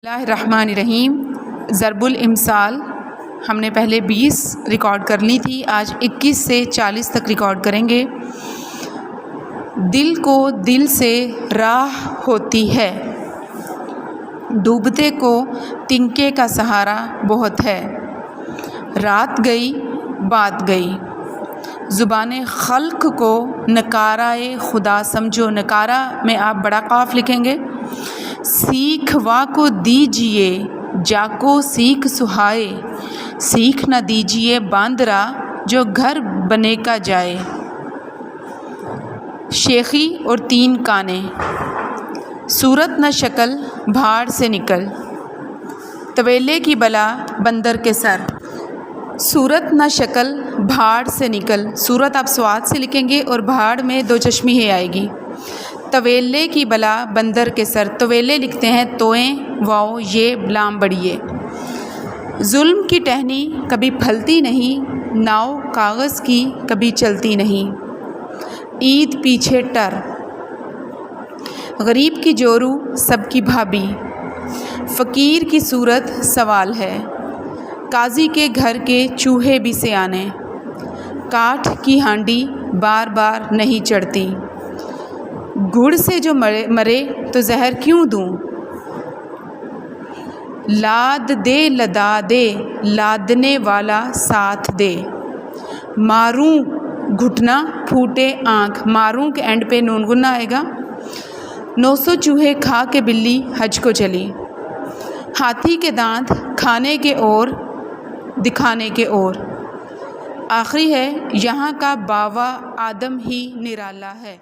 اللہ الرحمن الرحیم۔ ضرب الامثال ہم نے پہلے 20 ریکارڈ کر لی تھی، آج 21 سے 40 تک ریکارڈ کریں گے۔ دل کو دل سے راہ ہوتی ہے، ڈوبتے کو تنکے کا سہارا بہت ہے۔ رات گئی بات گئی، زبان خلق کو نکارۂ خدا سمجھو۔ نکارہ میں آپ بڑا قاف لکھیں گے۔ سیکھ وا کو دیجئے جا کو سیکھ سہائے، سیکھ نہ دیجئے باندرا جو گھر بنے کا جائے۔ شیخی اور 3 کانے، صورت نہ شکل بھاڑ سے نکل، طویلے کی بلا بندر کے سر۔ صورت نہ شکل بھاڑ سے نکل، صورت آپ سواد سے لکھیں گے اور بھاڑ میں 2 چشمی ہے آئے گی۔ طویلے کی بلا بندر کے سر، طویلے لکھتے ہیں توئیں واؤ یہ لام بڑیے۔ ظلم کی ٹہنی کبھی پھلتی نہیں، ناؤ کاغذ کی کبھی چلتی نہیں۔ عید پیچھے ٹر، غریب کی جورو سب کی بھابھی۔ فقیر کی صورت سوال ہے، قاضی کے گھر کے چوہے بھی سیانے۔ کاٹھ کی ہانڈی بار بار نہیں چڑھتی، گڑ سے جو مرے تو زہر کیوں دوں۔ لاد دے لدا دے، لادنے والا ساتھ دے۔ ماروں گھٹنا پھوٹے آنکھ، ماروں کے اینڈ پہ نون گنا آئے گا۔ 900 چوہے کھا کے بلی حج کو چلی۔ ہاتھی کے دانت کھانے کے اور دکھانے کے اور۔ آخری ہے، یہاں کا باوا آدم ہی نرالا ہے۔